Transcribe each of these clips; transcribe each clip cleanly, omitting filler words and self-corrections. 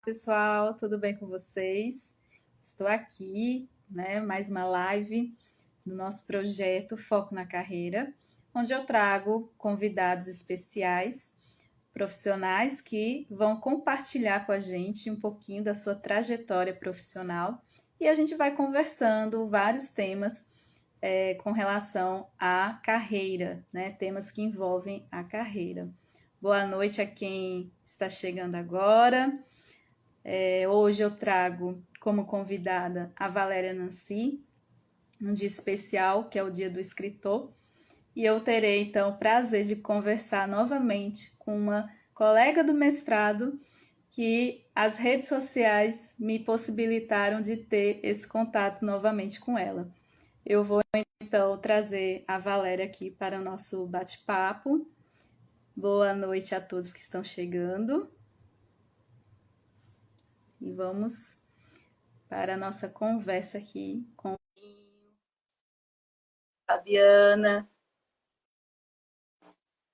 pessoal, tudo bem com vocês? Estou aqui, né, mais uma live do nosso projeto Foco na Carreira, onde eu trago convidados especiais, profissionais que vão compartilhar com a gente um pouquinho da sua trajetória profissional e a gente vai conversando vários temas com relação à carreira, né, temas que envolvem a carreira. Boa noite a quem está chegando agora. Hoje eu trago como convidada a Valéria Nancy, um dia especial, que é o Dia do Escritor, e eu terei, então, o prazer de conversar novamente com uma colega do mestrado que as redes sociais me possibilitaram de ter esse contato novamente com ela. Eu vou, então, trazer a Valéria aqui para o nosso bate-papo. Boa noite a todos que estão chegando. E vamos para a nossa conversa aqui com Fabiana.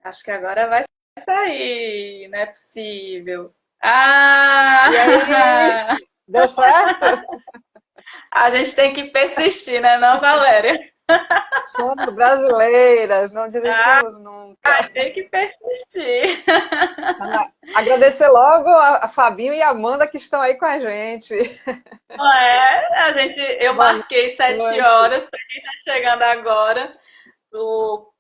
Acho que agora vai sair, não é possível. Ah! E aí? Deu certo? A gente tem que persistir, né, não, Valéria? Somos brasileiras, não desistimos nunca. Tem que persistir. Agradecer logo a Fabinho e a Amanda que estão aí com a gente. Não é? Eu marquei 7 horas para quem está chegando agora.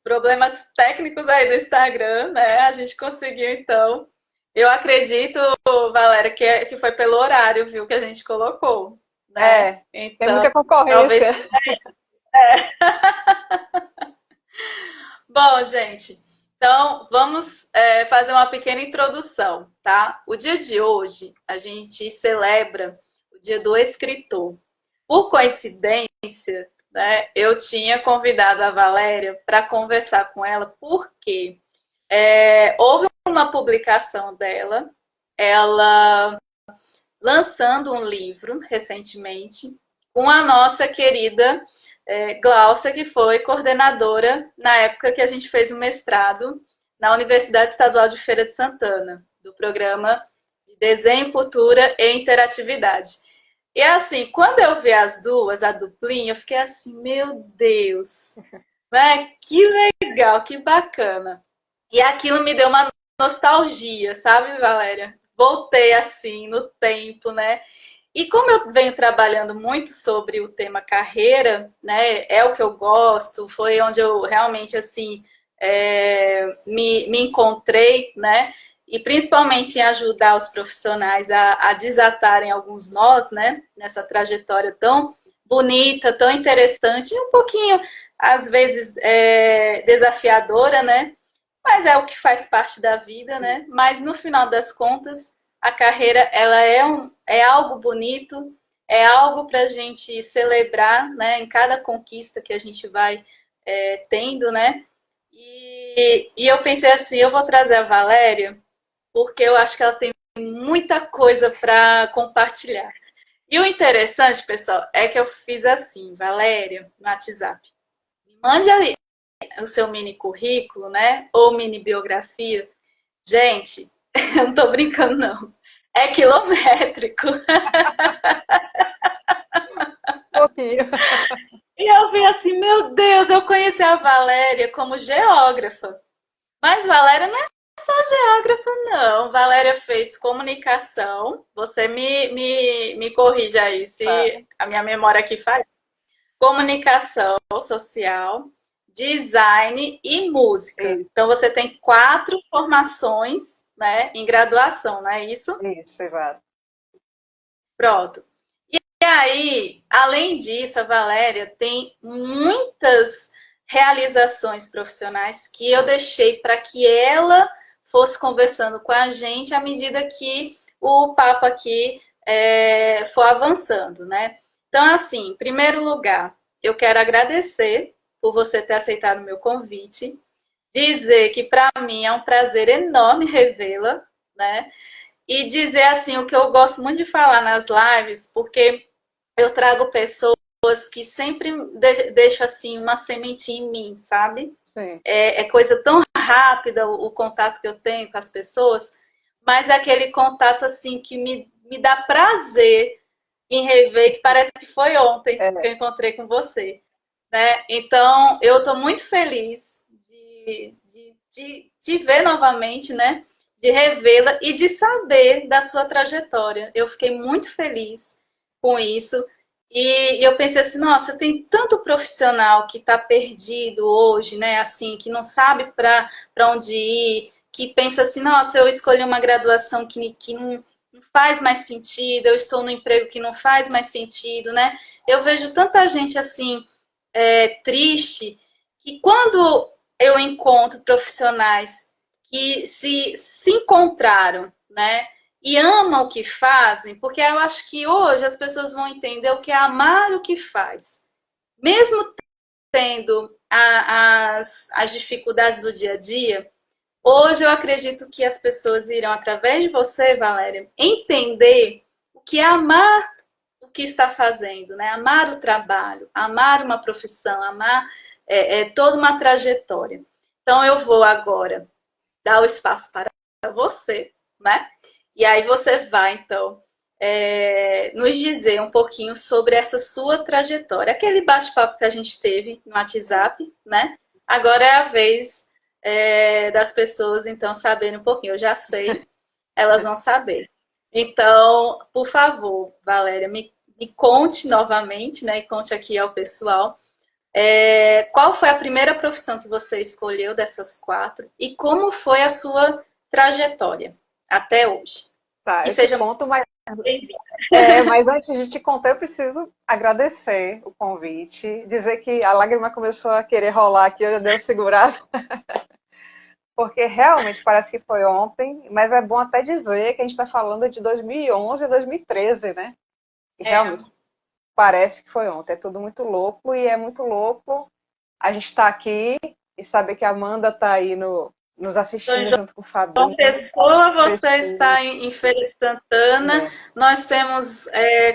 Problemas técnicos aí do Instagram, né? A gente conseguiu, então. Eu acredito, Valéria, que foi pelo horário, viu, que a gente colocou. Né? Então, tem muita concorrência. Bom, gente, então vamos fazer uma pequena introdução, tá? O dia de hoje, a gente celebra o Dia do Escritor. Por coincidência, né, eu tinha convidado a Valéria para conversar com ela, porque houve uma publicação dela, ela lançando um livro recentemente, com a nossa querida Glaucia, que foi coordenadora na época que a gente fez o mestrado na Universidade Estadual de Feira de Santana, do programa de Desenho, Cultura e Interatividade. E assim, quando eu vi as duas, a duplinha, eu fiquei assim, meu Deus, né? Que legal, que bacana. E aquilo me deu uma nostalgia, sabe, Valéria? Voltei assim no tempo, né? E como eu venho trabalhando muito sobre o tema carreira, né? É o que eu gosto, foi onde eu realmente assim me encontrei, né? E principalmente em ajudar os profissionais a desatarem alguns nós, né? Nessa trajetória tão bonita, tão interessante e um pouquinho, às vezes, desafiadora, né? Mas é o que faz parte da vida, né? Mas no final das contas, a carreira ela é algo bonito, é algo para a gente celebrar, né? Em cada conquista que a gente vai tendo, né? E eu pensei assim, eu vou trazer a Valéria, porque eu acho que ela tem muita coisa para compartilhar. E o interessante, pessoal, é que eu fiz assim, Valéria, no WhatsApp. Me mande ali o seu mini currículo, né? Ou mini biografia. Gente, eu não tô brincando, não. É quilométrico. Um pouquinho. E eu vi assim, meu Deus, eu conheci a Valéria como geógrafa. Mas Valéria não é só geógrafa, não. Valéria fez comunicação. Você me corrija aí se a minha memória aqui falha. Comunicação social, design e música. Então você tem 4 formações, né, em graduação, não é isso? Isso, exato. Pronto. E aí, além disso, a Valéria tem muitas realizações profissionais que eu deixei para que ela fosse conversando com a gente à medida que o papo aqui for avançando, né? Então, assim, em primeiro lugar, eu quero agradecer por você ter aceitado o meu convite, dizer que para mim é um prazer enorme revê-la, né? E dizer assim o que eu gosto muito de falar nas lives, porque eu trago pessoas que sempre deixam assim uma sementinha em mim, sabe? Sim. É coisa tão rápida o contato que eu tenho com as pessoas, mas é aquele contato assim que me me dá prazer em rever, que parece que foi ontem É, que eu encontrei com você, né? Então, eu estou muito feliz de ver novamente, né? De revê-la e de saber da sua trajetória. Eu fiquei muito feliz com isso. E eu pensei assim, nossa, tem tanto profissional que está perdido hoje, né? Assim, que não sabe para onde ir, que pensa assim, nossa, eu escolhi uma graduação que não faz mais sentido, eu estou no emprego que não faz mais sentido, né? Eu vejo tanta gente assim, triste, que quando eu encontro profissionais que se encontraram, né? E amam o que fazem, porque eu acho que hoje as pessoas vão entender o que é amar o que faz. Mesmo tendo as dificuldades do dia a dia, hoje eu acredito que as pessoas irão, através de você, Valéria, entender o que é amar o que está fazendo, né? Amar o trabalho, amar uma profissão, amar toda uma trajetória. Então eu vou agora dar o espaço para você, né? E aí você vai, então, nos dizer um pouquinho sobre essa sua trajetória. Aquele bate-papo que a gente teve no WhatsApp, né? Agora é a vez das pessoas, então, saberem um pouquinho. Eu já sei, elas vão saber. Então, por favor, Valéria, me conte novamente, né? E conte aqui ao pessoal qual foi a primeira profissão que você escolheu dessas 4 e como foi a sua trajetória até hoje? tá, E eu te seja muito conto, mas, bem-vinda. mas antes de te contar, eu preciso agradecer o convite, dizer que a lágrima começou a querer rolar aqui, eu já dei uma segurada, porque realmente parece que foi ontem, mas é bom até dizer que a gente está falando de 2011 e 2013, né? E É, realmente parece que foi ontem. É tudo muito louco e é muito louco a gente estar aqui e saber que a Amanda está aí nos então, em assistindo junto com o João Fabinho. Pessoa, você Pessoa, está em Feira de Santana. é, Nós temos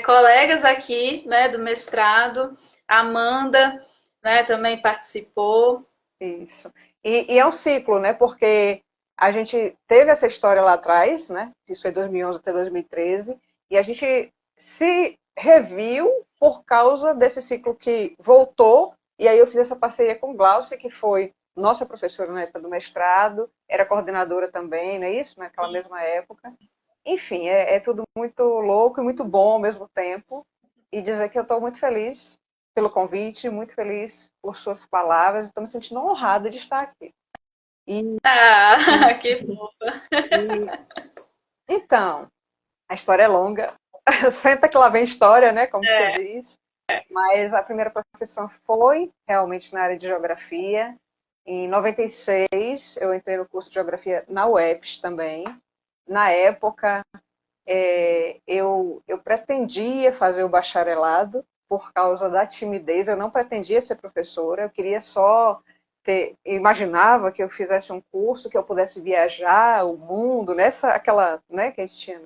colegas aqui, né, do mestrado. A Amanda, né, também participou. isso. E é um ciclo, né? Porque a gente teve essa história lá atrás, né? Isso foi 2011 até 2013, e a gente se reviu por causa desse ciclo que voltou, e aí eu fiz essa parceria com Glaucia, que foi nossa professora na época do mestrado, era coordenadora também, não é isso? Naquela mesma época. Enfim, é tudo muito louco e muito bom ao mesmo tempo. E dizer que eu estou muito feliz pelo convite, muito feliz por suas palavras. Estou me sentindo honrada de estar aqui. E, Ah, e, que fofa. e então, a história é longa. Senta que lá vem história, né? Como você diz. Mas a primeira profissão foi realmente na área de geografia. Em 96, eu entrei no curso de geografia na UEPS também. Na época, eu pretendia fazer o bacharelado por causa da timidez. Eu não pretendia ser professora, eu queria só imaginava que eu fizesse um curso, que eu pudesse viajar o mundo, nessa aquela, né, que a gente tinha,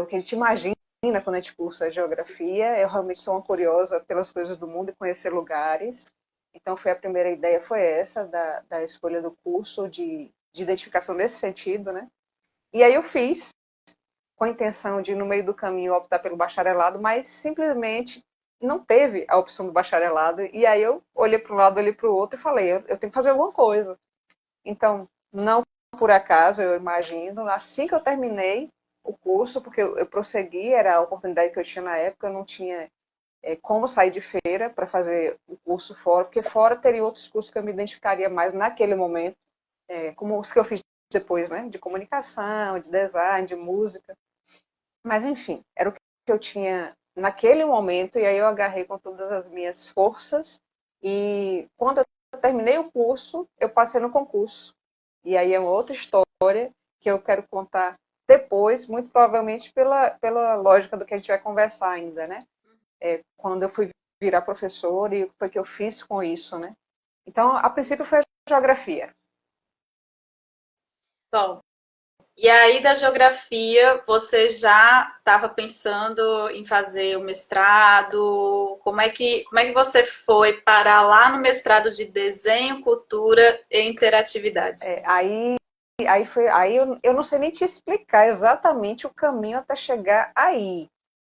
o que a gente imagina quando a gente cursa geografia. Eu realmente sou uma curiosa pelas coisas do mundo e conhecer lugares. Então foi a primeira ideia, foi essa da escolha do curso de identificação nesse sentido, né? E aí eu fiz com a intenção de, no meio do caminho, optar pelo bacharelado, mas simplesmente não teve a opção do bacharelado. E aí eu olhei para um lado, olhei para o outro e falei, eu tenho que fazer alguma coisa. Então, não por acaso, eu imagino, assim que eu terminei o curso, porque eu prossegui, era a oportunidade que eu tinha na época, eu não tinha como sair de feira para fazer o curso fora, porque fora teria outros cursos que eu me identificaria mais naquele momento, como os que eu fiz depois, né, de comunicação, de design, de música. Mas, enfim, era o que eu tinha naquele momento, e aí eu agarrei com todas as minhas forças. E quando eu terminei o curso, eu passei no concurso. E aí é uma outra história que eu quero contar depois, muito provavelmente pela lógica do que a gente vai conversar ainda, né? Quando eu fui virar professora e o que foi que eu fiz com isso, né? Então, a princípio foi a geografia. Bom, e aí da geografia, você já estava pensando em fazer o mestrado? Como é que você foi parar lá no mestrado de desenho, cultura e interatividade? Aí aí eu não sei nem te explicar exatamente o caminho até chegar aí.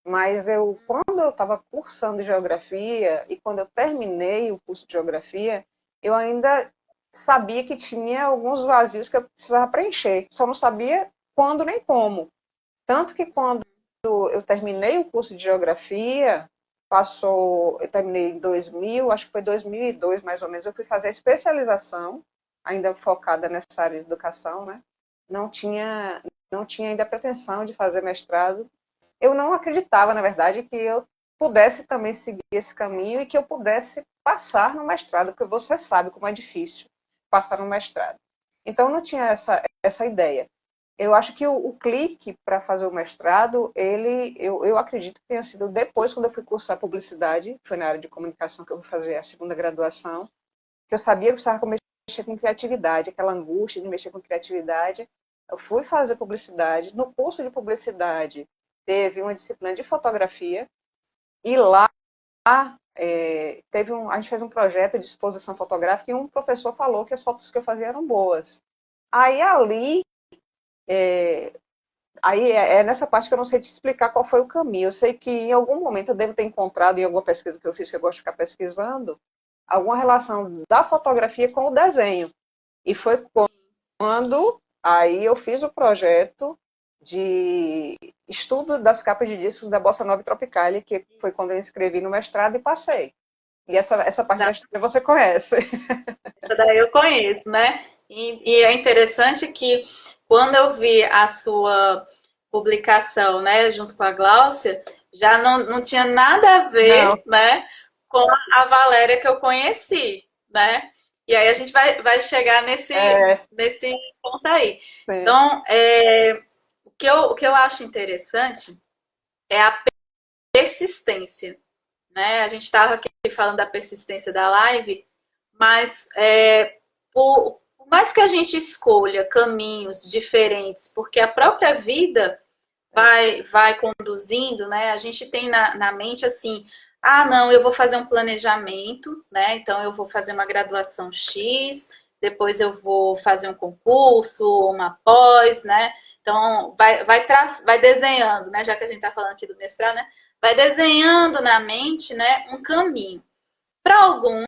Mas quando eu estava cursando geografia e quando eu terminei o curso de geografia, eu ainda sabia que tinha alguns vazios que eu precisava preencher. Só não sabia quando nem como. Tanto que quando eu terminei o curso de geografia, eu terminei em 2000, acho que foi 2002 mais ou menos, eu fui fazer a especialização, ainda focada nessa área de educação, né? Não tinha, não tinha ainda a pretensão de fazer mestrado. Eu não acreditava, na verdade, que eu pudesse também seguir esse caminho e que eu pudesse passar no mestrado, porque você sabe como é difícil passar no mestrado. Então, eu não tinha essa ideia. Eu acho que o clique para fazer o mestrado, eu acredito que tenha sido depois, quando eu fui cursar publicidade, foi na área de comunicação que eu fui fazer a segunda graduação, que eu sabia que eu precisava mexer com criatividade, aquela angústia de mexer com criatividade. Eu fui fazer publicidade. No curso de publicidade, teve uma disciplina de fotografia, e lá a gente fez um projeto de exposição fotográfica e um professor falou que as fotos que eu fazia eram boas. Aí ali é, Aí é nessa parte que eu não sei te explicar qual foi o caminho. Eu sei que em algum momento eu devo ter encontrado, em alguma pesquisa que eu fiz, que eu gosto de ficar pesquisando, alguma relação da fotografia com o desenho. E foi quando aí eu fiz o projeto de estudo das capas de discos da Bossa Nova e Tropicália, que foi quando eu inscrevi no mestrado e passei. E essa parte da história você conhece. Essa daí eu conheço, né? E é interessante que quando eu vi a sua publicação, né, junto com a Gláucia, já não tinha nada a Não, ver, né, com a Valéria que eu conheci, né? E aí a gente vai chegar é, nesse ponto aí. sim, Então, o que eu acho interessante é a persistência, né? A gente estava aqui falando da persistência da live, mas por mais que a gente escolha caminhos diferentes, porque a própria vida vai conduzindo, né? A gente tem na mente assim, ah, não, eu vou fazer um planejamento, né? Então eu vou fazer uma graduação X, depois eu vou fazer um concurso, uma pós, né? Então vai desenhando, né? Já que a gente está falando aqui do mestrado, né? Vai desenhando na mente, né, um caminho. Para alguns,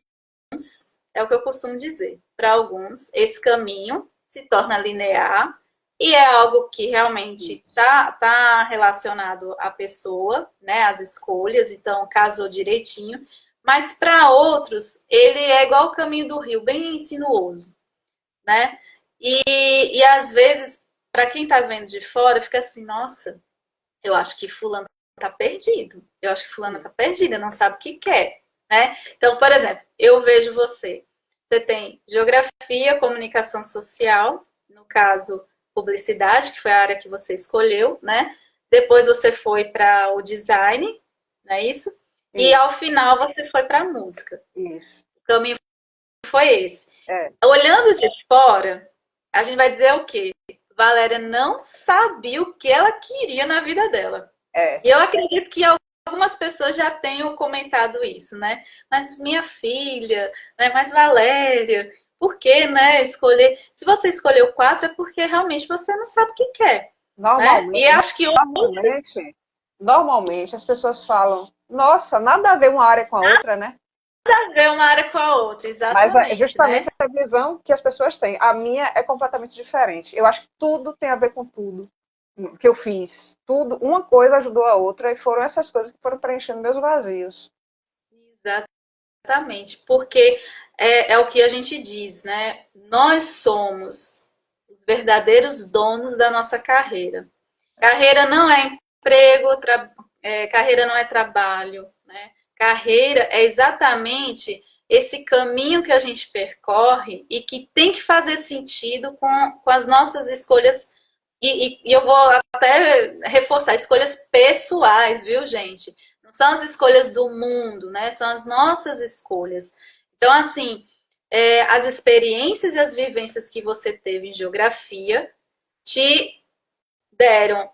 é o que eu costumo dizer, para alguns, esse caminho se torna linear e é algo que realmente tá relacionado à pessoa, né, às escolhas, então casou direitinho. Mas para outros, ele é igual o caminho do rio, bem sinuoso, né? E às vezes, para quem está vendo de fora, fica assim, nossa, eu acho que fulano tá perdido. Eu acho que fulano tá perdida, não sabe o que quer, né? Então, por exemplo, eu vejo você. Você tem geografia, comunicação social, no caso, publicidade, que foi a área que você escolheu, né? Depois você foi para o design, não é isso? E isso, ao final você foi para a música. isso. O caminho foi esse. É, Olhando de fora, a gente vai dizer o quê? Valéria não sabia o que ela queria na vida dela. é. E eu acredito que algumas pessoas já tenham comentado isso, né? Mas minha filha, né? Mas Valéria, por que, né? Escolher. Se você escolheu quatro, é porque realmente você não sabe o que quer, né? E Normalmente, acho que normalmente as pessoas falam, nossa, nada a ver uma área com a outra, né? outra ver uma área com a outra, Mas é exatamente, justamente né? a visão que as pessoas têm. A minha é completamente diferente. Eu acho que tudo tem a ver com tudo que eu fiz. Tudo, uma coisa ajudou a outra e foram essas coisas que foram preenchendo meus vazios. Exatamente, porque é o que a gente diz, né? Nós somos os verdadeiros donos da nossa carreira. Carreira não é emprego, carreira não é trabalho, né? Carreira é exatamente esse caminho que a gente percorre e que tem que fazer sentido com as nossas escolhas. E eu vou até reforçar, escolhas pessoais, viu, gente? Não são as escolhas do mundo, né? São as nossas escolhas. Então, assim, as experiências e as vivências que você teve em geografia te deram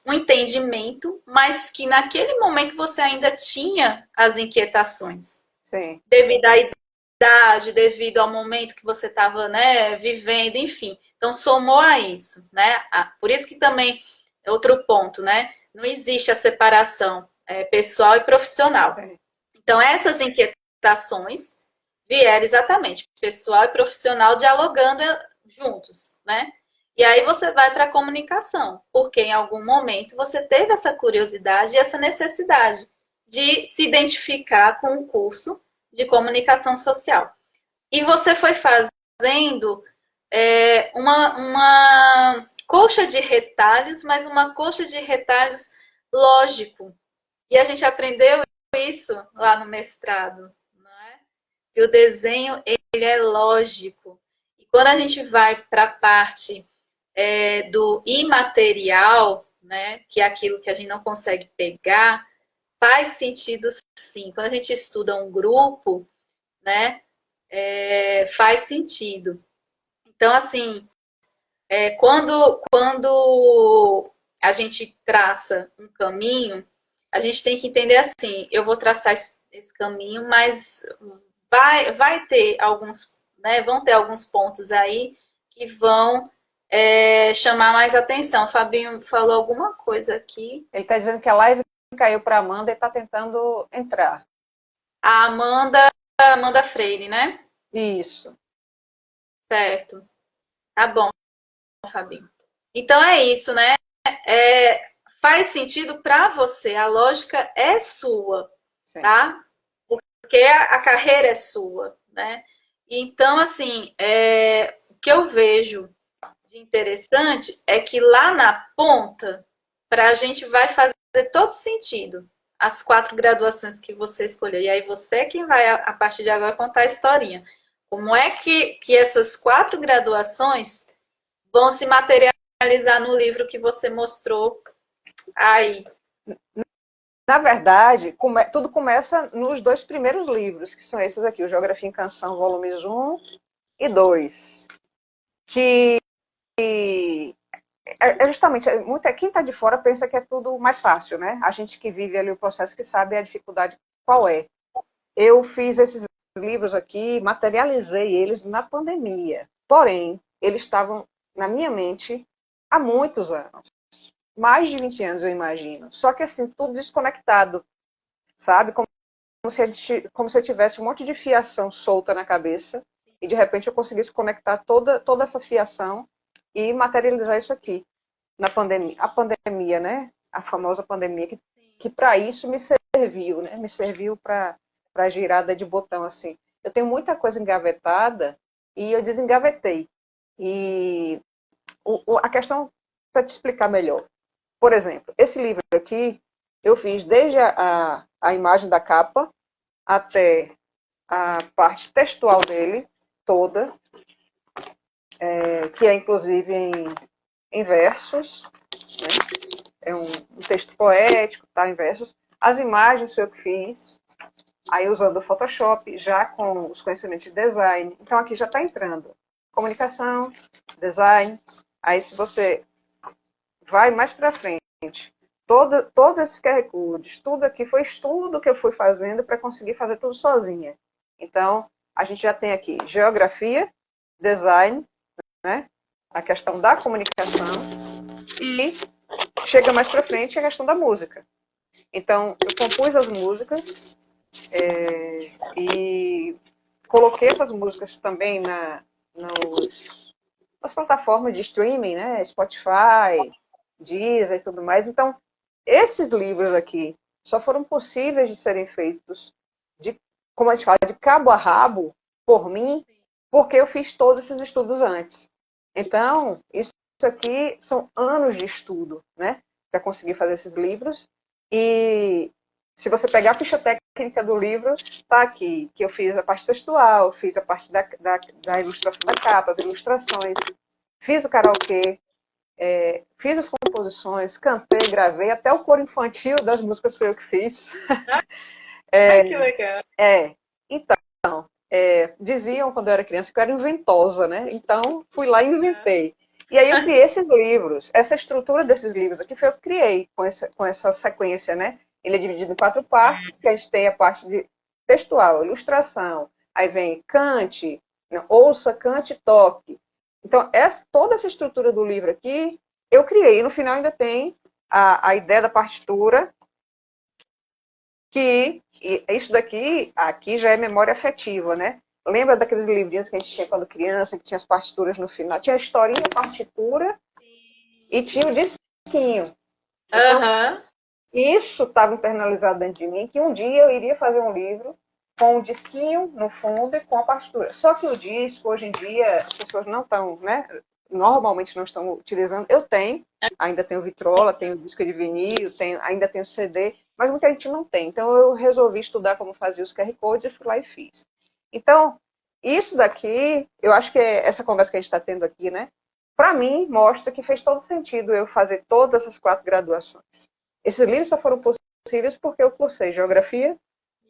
um entendimento, mas que naquele momento você ainda tinha as inquietações Sim, devido à idade, devido ao momento que você estava, né, vivendo, enfim. Então, somou a isso, né? Por isso que também, outro ponto, né? Não existe a separação pessoal e profissional. Então, essas inquietações vieram exatamente, pessoal e profissional dialogando juntos, né? E aí você vai para a comunicação, porque em algum momento você teve essa curiosidade e essa necessidade de se identificar com o curso de comunicação social. E você foi fazendo uma coxa de retalhos, mas uma coxa de retalhos lógico. E a gente aprendeu isso lá no mestrado, não é? Que o desenho ele é lógico. E quando a gente vai para a parte do imaterial, né, que é aquilo que a gente não consegue pegar, faz sentido sim. Quando a gente estuda um grupo, né, faz sentido. Então, assim, quando a gente traça um caminho, a gente tem que entender assim, eu vou traçar esse caminho, mas vai ter alguns, né, vão ter alguns pontos aí que vão chamar mais atenção. O Fabinho falou alguma coisa aqui. Ele está dizendo que a live caiu para a Amanda e está tentando entrar. A Amanda Freire, né? Isso. Certo. Tá bom, Fabinho. Então é isso, né? Faz sentido para você, a lógica é sua, Sim. tá? Porque a carreira é sua, né? Então, assim, o que eu vejo de interessante é que lá na ponta, para a gente vai fazer todo sentido as 4 graduações que você escolheu. E aí você é quem vai, a partir de agora, contar a historinha. Como é que essas 4 graduações vão se materializar no livro que você mostrou aí? Na verdade, tudo começa nos 2 primeiros livros, que são esses aqui, o Geografia em Canção, volumes 1 e 2. Que justamente, quem está de fora pensa que é tudo mais fácil, né? A gente que vive ali o processo que sabe a dificuldade qual é. Eu fiz esses livros aqui, materializei eles na pandemia. Porém, eles estavam na minha mente há muitos anos. Mais de 20 anos, eu imagino. Só que assim, tudo desconectado, sabe? Como se eu tivesse um monte de fiação solta na cabeça e de repente eu conseguisse conectar toda essa fiação e materializar isso aqui na pandemia. A pandemia, né? A famosa pandemia que para isso me serviu, né? Me serviu para girada de botão assim. Eu tenho muita coisa engavetada e eu desengavetei. E a questão para te explicar melhor. Por exemplo, esse livro aqui eu fiz desde a imagem da capa até a parte textual dele toda, que é inclusive em versos, né? É um texto poético, tá, em versos. As imagens foi eu que fiz, aí usando o Photoshop, já com os conhecimentos de design. Então aqui já está entrando comunicação, design. Aí se você vai mais para frente, todos esses QR Codes, tudo aqui foi estudo que eu fui fazendo para conseguir fazer tudo sozinha. Então, a gente já tem aqui geografia, design, né? A questão da comunicação e chega mais para frente a questão da música. Então, eu compus as músicas e coloquei essas músicas também nas plataformas de streaming, né? Spotify, Deezer e tudo mais. Então, esses livros aqui só foram possíveis de serem feitos, como a gente fala, de cabo a rabo, por mim, porque eu fiz todos esses estudos antes. Então, isso aqui são anos de estudo, né? Para conseguir fazer esses livros. E se você pegar a ficha técnica do livro, está aqui, que eu fiz a parte textual, fiz a parte da ilustração da capa, as ilustrações, fiz o karaokê, fiz as composições, cantei, gravei, até o coro infantil das músicas foi eu que fiz. Que legal. Então, diziam quando eu era criança que eu era inventosa, né? Então, fui lá e inventei. E aí eu criei esses livros, essa estrutura desses livros aqui foi eu que criei, com essa sequência, né? Ele é dividido em 4 partes, que a gente tem a parte de textual, ilustração, aí vem cante, ouça, cante, toque. Então, toda essa estrutura do livro aqui, eu criei. E no final ainda tem a ideia da partitura, que isso daqui, aqui já é memória afetiva, né? Lembra daqueles livrinhos que a gente tinha quando criança, que tinha as partituras no final? Tinha a historinha, a partitura, e tinha o disquinho. Então, isso estava internalizado dentro de mim, que um dia eu iria fazer um livro com um disquinho no fundo e com a partitura. Só que o disco, hoje em dia, as pessoas não estão, né? Normalmente não estão utilizando. Eu tenho, ainda tenho vitrola, tenho disco de vinil, ainda tenho CD, mas muita gente não tem. Então eu resolvi estudar como fazia os QR Codes e fui lá e fiz. Então, isso daqui, eu acho que essa conversa que a gente está tendo aqui, né? Para mim, mostra que fez todo sentido eu fazer todas essas 4 graduações. Esses livros só foram possíveis porque eu cursei geografia,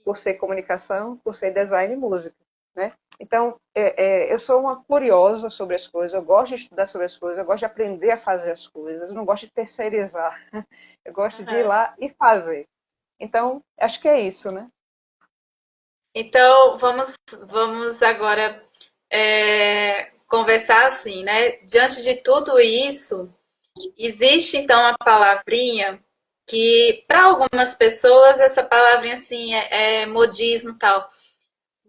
cursei comunicação, cursei design e música, né? Então, eu sou uma curiosa sobre as coisas, eu gosto de estudar sobre as coisas, eu gosto de aprender a fazer as coisas, eu não gosto de terceirizar, eu gosto de ir lá e fazer. Então, acho que é isso, né? Então, vamos agora conversar assim, né? Diante de tudo isso, existe então a palavrinha que, para algumas pessoas, essa palavrinha assim é modismo e tal.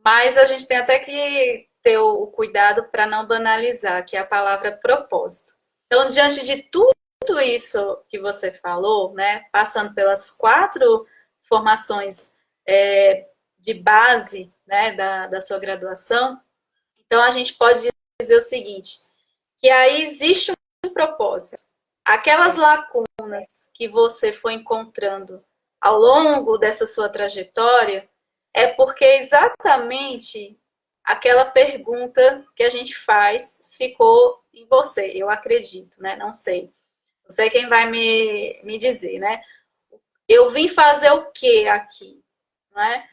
Mas a gente tem até que ter o cuidado para não banalizar, que é a palavra propósito. Então, diante de tudo isso que você falou, né, passando pelas 4 formações de base, né, da sua graduação, então a gente pode dizer o seguinte, que aí existe um propósito. Aquelas lacunas que você foi encontrando ao longo dessa sua trajetória, é porque exatamente aquela pergunta que a gente faz ficou em você, eu acredito, né? Não sei. Não sei quem vai me dizer, né? Eu vim fazer o que aqui? Não é?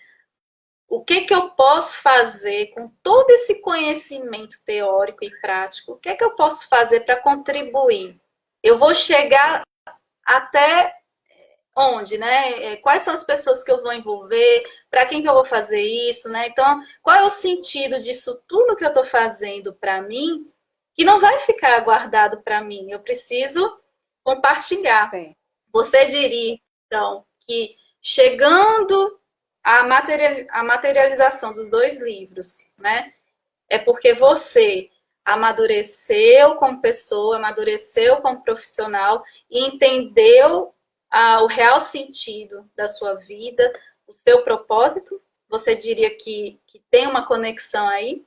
O que eu posso fazer com todo esse conhecimento teórico e prático? O que eu posso fazer para contribuir? Eu vou chegar até onde, né? Quais são as pessoas que eu vou envolver? Para quem que eu vou fazer isso, né? Então, qual é o sentido disso tudo que eu estou fazendo para mim, que não vai ficar guardado para mim? Eu preciso compartilhar. Sim. Você diria, então, que chegando à materialização dos 2 livros, né? É porque você amadureceu como pessoa, amadureceu como profissional e entendeu o real sentido da sua vida, o seu propósito? Você diria que tem uma conexão aí?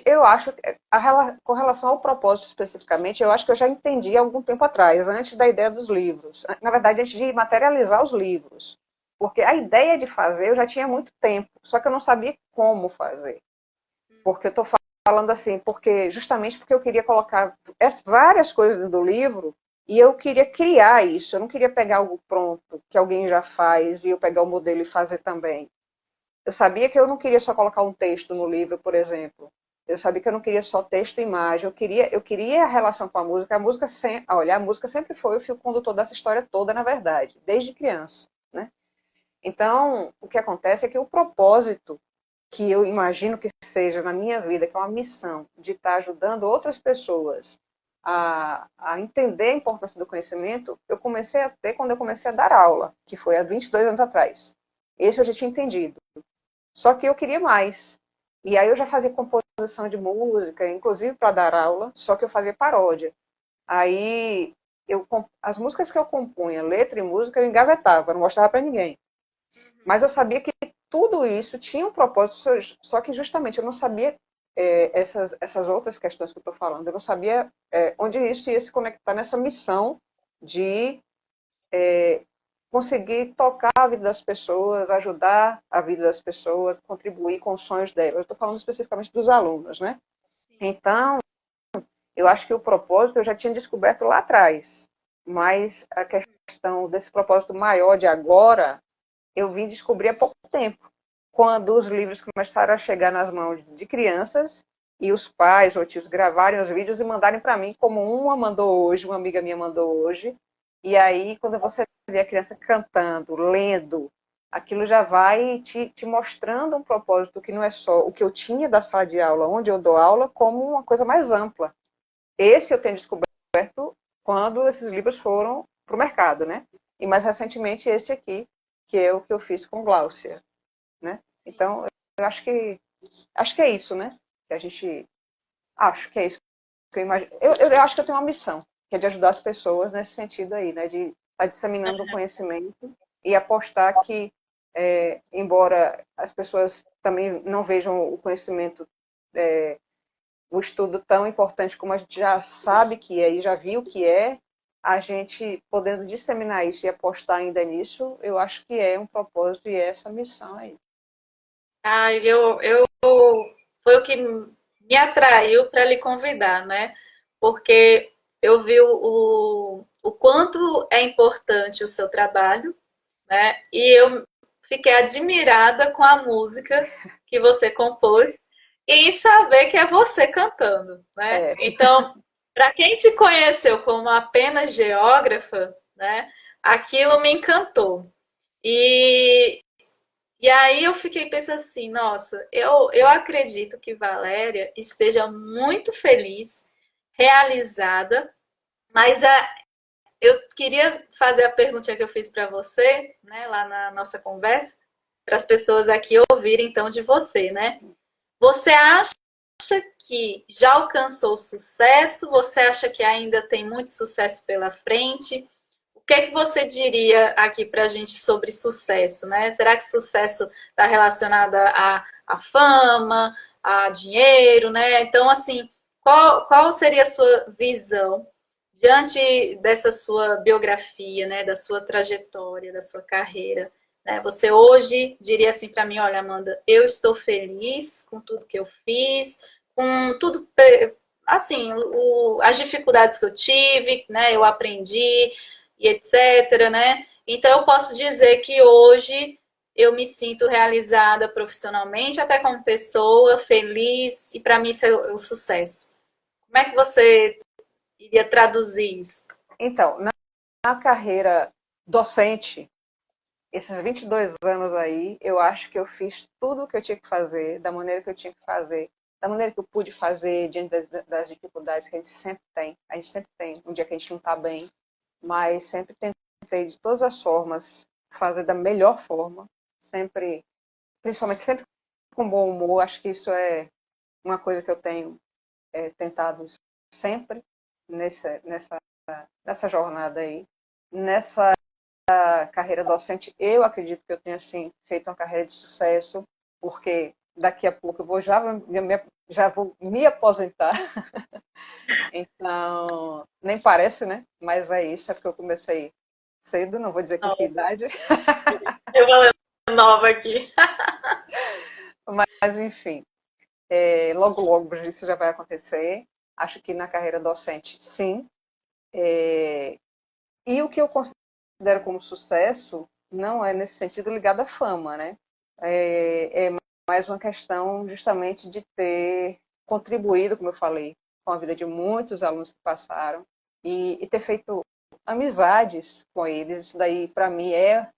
Eu acho que, com relação ao propósito especificamente, eu acho que eu já entendi há algum tempo atrás, antes da ideia dos livros. Na verdade, antes de materializar os livros. Porque a ideia de fazer eu já tinha muito tempo, só que eu não sabia como fazer. Porque eu estou falando assim, justamente porque eu queria colocar várias coisas do livro e eu queria criar isso. Eu não queria pegar algo pronto, que alguém já faz, e eu pegar o modelo e fazer também. Eu sabia que eu não queria só colocar um texto no livro, por exemplo. Eu sabia que eu não queria só texto e imagem. Eu queria a relação com a música. A música sempre foi o fio condutor dessa história toda, na verdade, desde criança, né? Então, o que acontece é que o propósito que eu imagino que seja na minha vida, que é uma missão de estar ajudando outras pessoas a entender a importância do conhecimento, eu comecei a ter quando eu comecei a dar aula, que foi há 22 anos atrás. Esse eu já tinha entendido. Só que eu queria mais. E aí eu já fazia composição de música, inclusive para dar aula, só que eu fazia paródia. Aí as músicas que eu compunha, letra e música, eu engavetava, não mostrava para ninguém. Mas eu sabia que tudo isso tinha um propósito, só que justamente eu não sabia essas outras questões que eu estou falando. Eu não sabia onde isso ia se conectar nessa missão de conseguir tocar a vida das pessoas, ajudar a vida das pessoas, contribuir com os sonhos delas. Eu estou falando especificamente dos alunos, né? Então, eu acho que o propósito eu já tinha descoberto lá atrás, mas a questão desse propósito maior de agora, eu vim descobrir há pouco tempo, quando os livros começaram a chegar nas mãos de crianças e os pais ou tios gravarem os vídeos e mandarem para mim, como uma mandou hoje, uma amiga minha mandou hoje. E aí, quando você vê a criança cantando, lendo, aquilo já vai te mostrando um propósito que não é só o que eu tinha da sala de aula, onde eu dou aula, como uma coisa mais ampla. Esse eu tenho descoberto quando esses livros foram para o mercado, né? E mais recentemente esse aqui, que é o que eu fiz com Gláucia, né? Então, eu acho que é isso, né? Que a gente acho que é isso que eu imagino. Eu acho que eu tenho uma missão, que é de ajudar as pessoas nesse sentido aí, né? De estar disseminando o conhecimento e apostar que, embora as pessoas também não vejam o conhecimento, o estudo tão importante como a gente já sabe que é e já viu que é, a gente podendo disseminar isso e apostar ainda nisso, eu acho que é um propósito e é essa missão aí. Ah, foi o que me atraiu para lhe convidar, né? Porque eu vi o quanto é importante o seu trabalho, né? E eu fiquei admirada com a música que você compôs e saber que é você cantando, né? É, Então, para quem te conheceu como apenas geógrafa, né? Aquilo me encantou. E e aí eu fiquei pensando assim, nossa, eu acredito que Valéria esteja muito feliz, realizada, mas eu queria fazer a perguntinha que eu fiz para você, né, lá na nossa conversa, para as pessoas aqui ouvirem então de você, né? Você acha que já alcançou sucesso? Você acha que ainda tem muito sucesso pela frente? O que é que você diria aqui para a gente sobre sucesso, né? Será que sucesso está relacionado à fama, a dinheiro, né? Então, assim, qual seria a sua visão diante dessa sua biografia, né? Da sua trajetória, da sua carreira? Né? Você hoje diria assim para mim, olha, Amanda, eu estou feliz com tudo que eu fiz, com tudo, assim, as dificuldades que eu tive, né? Eu aprendi, e etc, né? Então eu posso dizer que hoje eu me sinto realizada profissionalmente, até como pessoa, feliz, e para mim isso é o sucesso. Como é que você iria traduzir isso? então, na carreira docente, esses 22 anos aí, eu acho que eu fiz tudo o que eu tinha que fazer, da maneira que eu tinha que fazer, da maneira que eu pude fazer, diante das dificuldades que a gente sempre tem. A gente sempre tem um dia que a gente não está bem, mas sempre tentei, de todas as formas, fazer da melhor forma, sempre, principalmente sempre com bom humor. Acho que isso é uma coisa que eu tenho tentado sempre nessa jornada aí. Nessa carreira docente, eu acredito que eu tenha assim, feito uma carreira de sucesso, porque daqui a pouco eu já vou me aposentar. Então, nem parece, né? Mas é isso, é porque eu comecei cedo, não vou dizer com que idade. Eu vou ler nova aqui. Mas, enfim, logo, logo isso já vai acontecer. Acho que na carreira docente, sim. E o que eu considero como sucesso não é nesse sentido ligado à fama, né? É mais uma questão justamente de ter contribuído, como eu falei, com a vida de muitos alunos que passaram e ter feito amizades com eles. Isso daí, para mim, é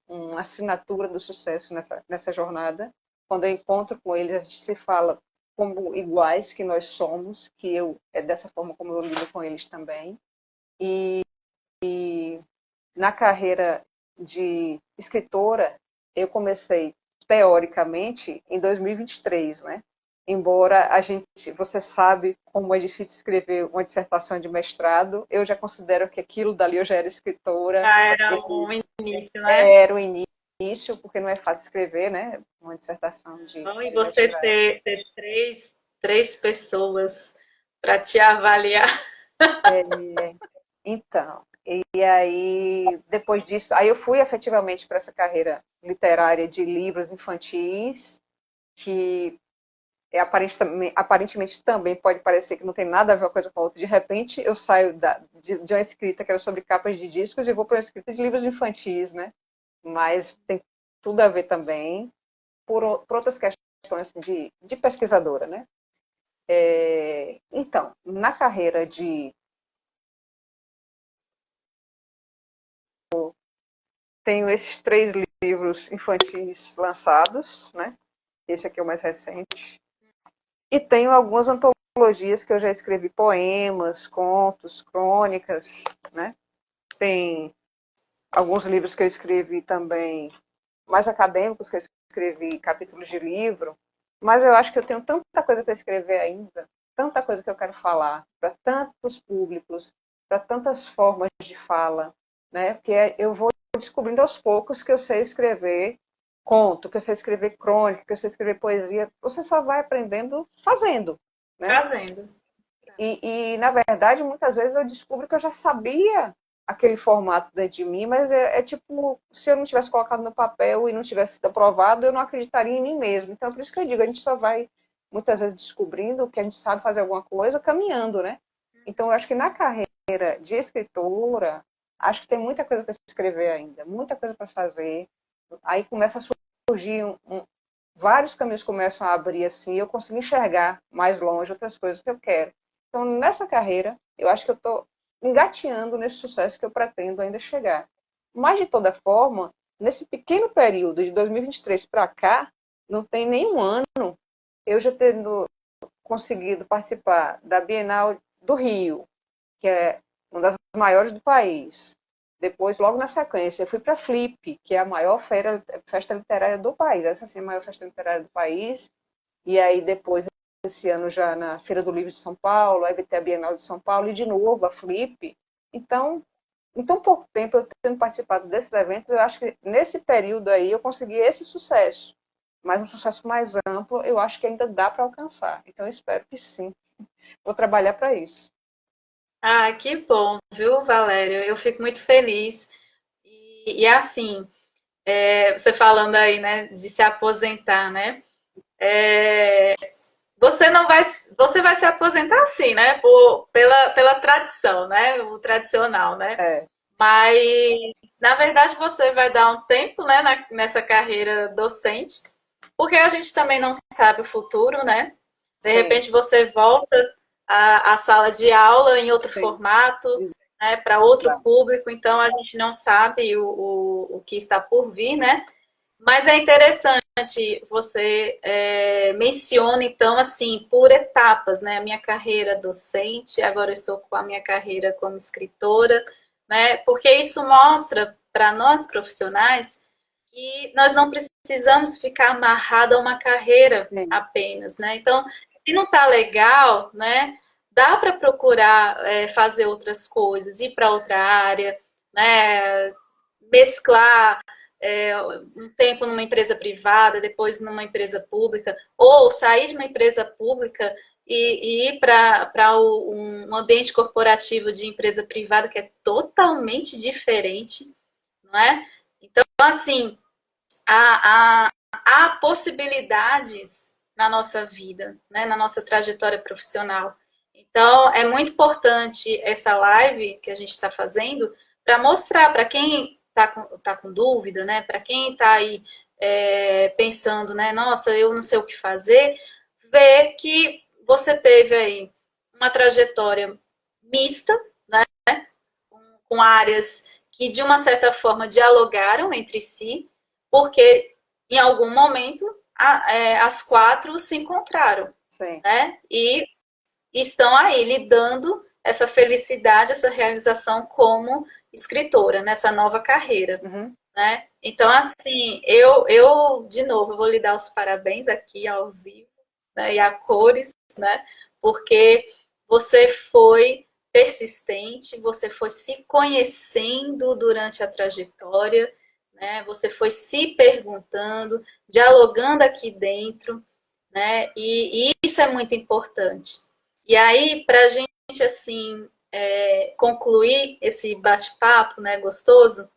uma assinatura do sucesso nessa jornada. Quando eu encontro com eles, a gente se fala como iguais que nós somos, que é dessa forma como eu lido com eles também. E na carreira de escritora, eu comecei teoricamente em 2023, né? Embora você sabe como é difícil escrever uma dissertação de mestrado, eu já considero que aquilo dali eu já era escritora. Já era um início, né? Era o início, porque não é fácil escrever, né? Uma dissertação Bom, e de você mestrado. ter três pessoas para te avaliar. Então, e aí, depois disso, aí eu fui efetivamente para essa carreira literária de livros infantis, que aparentemente também pode parecer que não tem nada a ver uma coisa com a outra. De repente, eu saio de uma escrita que era sobre capas de discos e vou para uma escrita de livros infantis, né? Mas tem tudo a ver também por outras questões assim, de pesquisadora, né? Então, na carreira tenho esses 3 livros infantis lançados, né? Esse aqui é o mais recente. E tenho algumas antologias que eu já escrevi poemas, contos, crônicas, né? Tem alguns livros que eu escrevi também, mais acadêmicos, que eu escrevi capítulos de livro, mas eu acho que eu tenho tanta coisa para escrever ainda, tanta coisa que eu quero falar, para tantos públicos, para tantas formas de fala, né? Porque eu vou descobrindo aos poucos que eu sei escrever conto, que eu sei escrever crônica, que eu sei escrever poesia. Você só vai aprendendo fazendo, né? Fazendo. Na verdade, muitas vezes eu descubro que eu já sabia aquele formato dentro de mim, mas é tipo, se eu não tivesse colocado no papel e não tivesse sido aprovado, eu não acreditaria em mim mesmo. Então, por isso que eu digo, a gente só vai, muitas vezes, descobrindo que a gente sabe fazer alguma coisa caminhando, né? Então, eu acho que na carreira de escritora, acho que tem muita coisa para escrever ainda, muita coisa para fazer. Aí começa a surgir vários caminhos começam a abrir assim, e eu consigo enxergar mais longe outras coisas que eu quero. Então, nessa carreira, eu acho que eu estou engateando nesse sucesso que eu pretendo ainda chegar. Mas, de toda forma, nesse pequeno período de 2023 para cá, não tem nenhum ano eu já tendo conseguido participar da Bienal do Rio, que é uma das maiores do país. Depois, logo na sequência, eu fui para a Flip, que é a maior festa literária do país. Essa sim é a maior festa literária do país. E aí, depois, esse ano, já na Feira do Livro de São Paulo, aí vai ter a Bienal de São Paulo, e de novo a Flip. Então, em tão pouco tempo, eu tendo participado desses eventos, eu acho que nesse período aí eu consegui esse sucesso. Mas um sucesso mais amplo, eu acho que ainda dá para alcançar. Então, eu espero que sim. Vou trabalhar para isso. Ah, que bom, viu, Valério? Eu fico muito feliz. E assim, você falando aí, né, de se aposentar, né? É, você não vai, você vai se aposentar assim, né? Pela tradição, né? O tradicional, né? É, Mas, na verdade, você vai dar um tempo, né, nessa carreira docente, porque a gente também não sabe o futuro, né? De sim, repente você volta à sala de aula em outro sim. formato, né, para outro Exato. público, então a gente não sabe o que está por vir, né? Mas é interessante, você menciona, então, assim, por etapas, né? A minha carreira docente, agora eu estou com a minha carreira como escritora, né? Porque isso mostra para nós profissionais que nós não precisamos ficar amarrado a uma carreira Sim. apenas, né? Então, se não tá legal, né? Dá para procurar fazer outras coisas, ir para outra área, né? Mesclar um tempo numa empresa privada, depois numa empresa pública, ou sair de uma empresa pública e ir para um ambiente corporativo de empresa privada que é totalmente diferente, não é? Então, assim, há possibilidades na nossa vida, né, na nossa trajetória profissional. Então, é muito importante essa live que a gente está fazendo para mostrar para quem tá com dúvida, né, para quem está aí pensando, né, nossa, eu não sei o que fazer, ver que você teve aí uma trajetória mista, né, com áreas que de uma certa forma dialogaram entre si, porque em algum momento as quatro se encontraram, Sim. né? E estão aí lidando essa felicidade, essa realização como escritora nessa nova carreira, Uhum. né? Então, assim, eu de novo vou lhe dar os parabéns aqui ao vivo, né, e a cores, né? Porque você foi persistente, você foi se conhecendo durante a trajetória, né? Você foi se perguntando, dialogando aqui dentro, né? E isso é muito importante. E aí, para a gente assim concluir esse bate-papo, né, gostoso,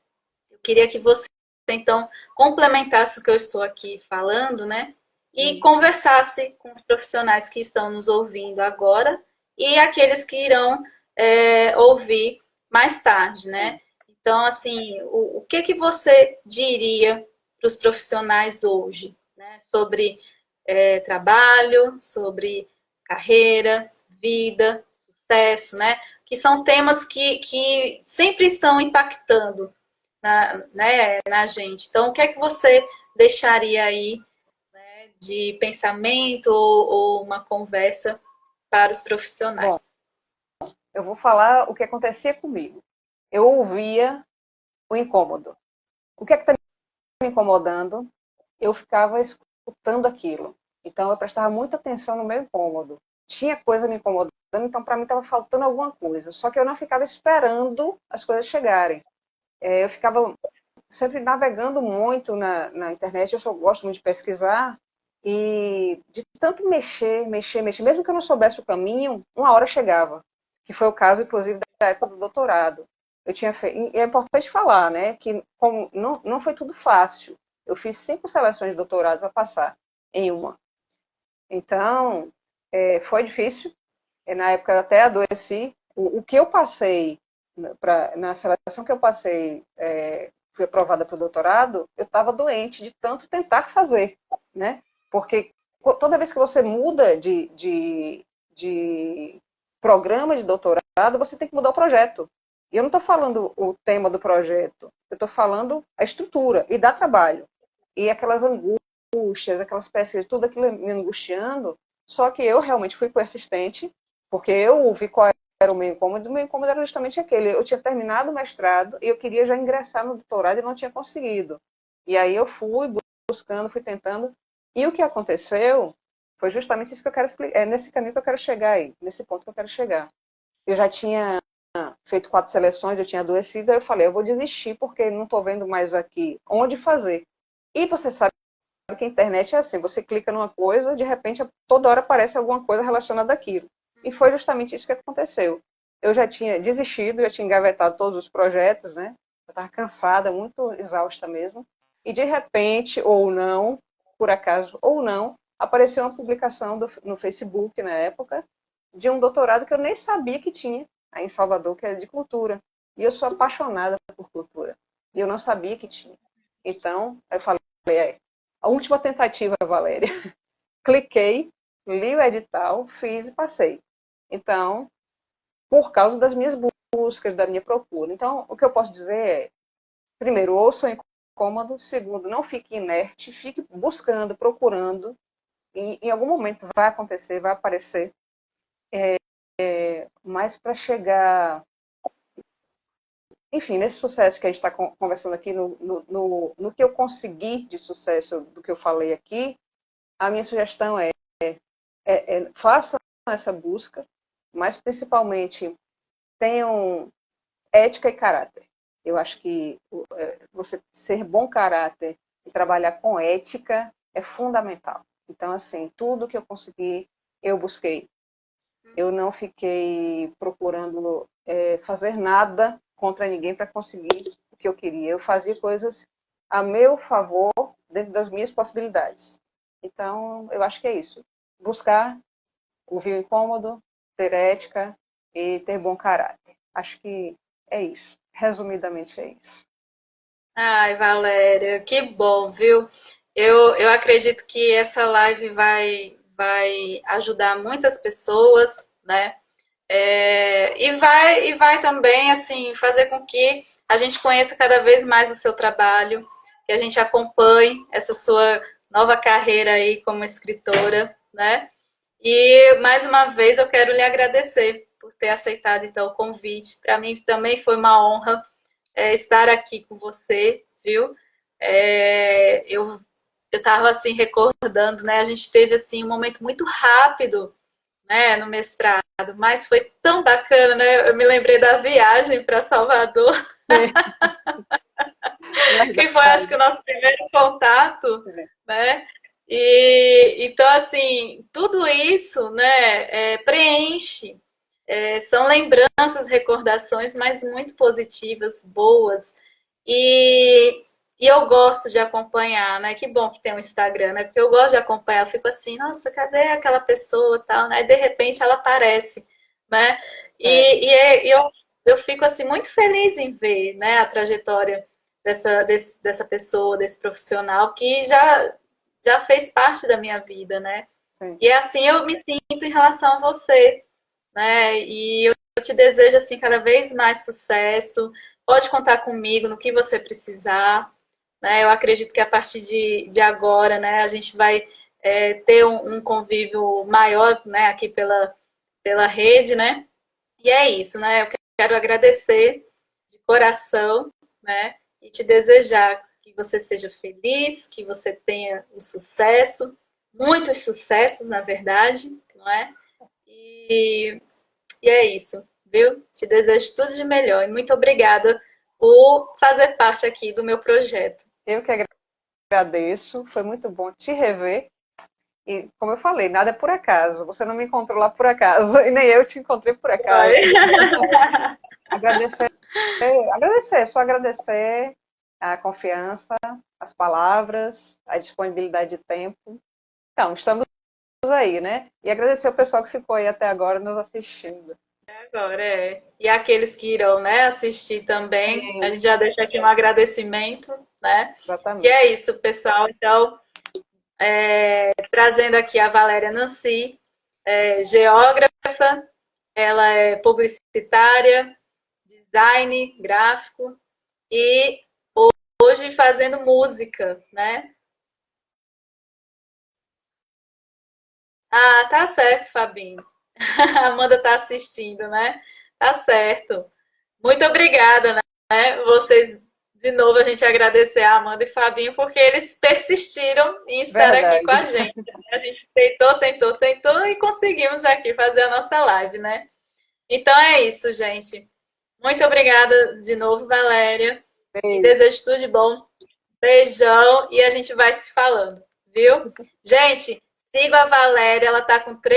eu queria que você então complementasse o que eu estou aqui falando, né? E conversasse com os profissionais que estão nos ouvindo agora e aqueles que irão ouvir mais tarde, né? Então, assim, o que você diria para os profissionais hoje, né? Sobre trabalho, sobre carreira, vida, sucesso, né? Que são temas que sempre estão impactando na gente. Então, o que é que você deixaria aí, né, de pensamento ou uma conversa para os Bom, profissionais? eu vou falar o que acontecia comigo. Eu ouvia o incômodo. O que é que está me incomodando? Eu ficava escutando aquilo. Então, eu prestava muita atenção no meu incômodo. Tinha coisa me incomodando, então, para mim, estava faltando alguma coisa. Só que eu não ficava esperando as coisas chegarem. Eu ficava sempre navegando muito na internet. Eu só gosto muito de pesquisar. E de tanto mexer, mesmo que eu não soubesse o caminho, uma hora chegava. Que foi o caso, inclusive, da época do doutorado. Eu tinha feito, e é importante falar, né, que como não foi tudo fácil. Eu fiz 5 seleções de doutorado para passar em uma. Então, foi difícil. Na época eu até adoeci. O que eu passei, na seleção que eu passei, fui aprovada para o doutorado, eu estava doente de tanto tentar fazer, né? Porque toda vez que você muda de programa de doutorado, você tem que mudar o projeto. E eu não estou falando o tema do projeto, eu estou falando a estrutura, e dá trabalho. E aquelas angústias, aquelas pesquisas, tudo aquilo me angustiando, só que eu realmente fui persistente, porque eu vi qual era o meu incômodo era justamente aquele. Eu tinha terminado o mestrado e eu queria já ingressar no doutorado e não tinha conseguido. E aí eu fui buscando, fui tentando. E o que aconteceu foi justamente isso que eu quero explicar. É nesse caminho que eu quero chegar aí, nesse ponto que eu quero chegar. Eu já tinha feito 4 seleções, eu tinha adoecido, aí eu falei, eu vou desistir porque não estou vendo mais aqui onde fazer. E você sabe que a internet é assim, você clica numa coisa, de repente toda hora aparece alguma coisa relacionada àquilo. E foi justamente isso que aconteceu. Eu já tinha desistido, já tinha engavetado todos os projetos, né? Eu estava cansada, muito exausta mesmo. E de repente, ou não, por acaso ou não, apareceu uma publicação no Facebook na época de um doutorado que eu nem sabia que tinha aí em Salvador, que é de cultura. E eu sou apaixonada por cultura. E eu não sabia que tinha. Então, eu falei, a última tentativa, Valéria. Cliquei, li o edital, fiz e passei. Então, por causa das minhas buscas, da minha procura. Então, o que eu posso dizer é, primeiro, ouça o incômodo. Segundo, não fique inerte, fique buscando, procurando. E em algum momento vai acontecer, vai aparecer. Mas para chegar, enfim, nesse sucesso que a gente está conversando aqui, no que eu consegui de sucesso do que eu falei aqui, a minha sugestão façam essa busca, mas principalmente tenham ética e caráter. Eu acho que você ser bom caráter e trabalhar com ética é fundamental. Então, assim, tudo que eu consegui, eu busquei. Eu não fiquei procurando fazer nada contra ninguém para conseguir o que eu queria. Eu fazia coisas a meu favor, dentro das minhas possibilidades. Então, eu acho que é isso. Buscar ouvir o incômodo, ter ética e ter bom caráter. Acho que é isso. Resumidamente é isso. Ai, Valéria, que bom, viu? Eu acredito que essa live vai ajudar muitas pessoas, né? E vai também, assim, fazer com que a gente conheça cada vez mais o seu trabalho, que a gente acompanhe essa sua nova carreira aí como escritora, né? E mais uma vez eu quero lhe agradecer por ter aceitado então o convite. Para mim também foi uma honra estar aqui com você, viu? Eu estava assim recordando, né? A gente teve assim um momento muito rápido, né, no mestrado, mas foi tão bacana, né? Eu me lembrei da viagem para Salvador, É que foi acho que o verdade. nosso primeiro contato, né? E então assim, tudo isso, né, preenche. São lembranças, recordações, mas muito positivas, boas. E eu gosto de acompanhar, né? Que bom que tem um Instagram, né? Porque eu gosto de acompanhar, eu fico assim, nossa, cadê aquela pessoa tal, né? E de repente ela aparece, né? É, E eu fico assim muito feliz em ver, né, a trajetória dessa pessoa, desse profissional que já fez parte da minha vida, né? sim. E assim eu me sinto em relação a você, né? E eu te desejo assim cada vez mais sucesso, Pode contar comigo no que você precisar, né? Eu acredito que a partir de agora, né, a gente vai ter um convívio maior, né, aqui pela rede, né? E é isso, né? Eu quero agradecer de coração, né? E te desejar que você seja feliz, que você tenha um sucesso, muitos sucessos, na verdade, não é? E é isso, viu? Te desejo tudo de melhor e muito obrigada por fazer parte aqui do meu projeto. Eu que agradeço, foi muito bom te rever. E, como eu falei, nada é por acaso. Você não me encontrou lá por acaso, e nem eu te encontrei por acaso. Agradecer, só agradecer a confiança, as palavras, a disponibilidade de tempo. Então, estamos aí, né? E agradecer o pessoal que ficou aí até agora nos assistindo. Agora é. E aqueles que irão, né, assistir também, a Sim, gente já deixa aqui um agradecimento, né? E exatamente. é isso, pessoal. Então, trazendo aqui a Valéria Nancy, geógrafa, ela é publicitária, design gráfico e hoje fazendo música, né? Ah, tá certo, Fabinho. A Amanda tá assistindo, né? Tá certo. Muito obrigada, né? Vocês, de novo, a gente agradecer a Amanda e Fabinho, porque eles persistiram em estar aqui com Verdade. a gente. Né? A gente tentou e conseguimos aqui fazer a nossa live, né? Então é isso, gente. Muito obrigada de novo, Valéria. E Beijo. desejo tudo de bom. Beijão e a gente vai se falando, viu? Gente, siga a Valéria, ela tá com 3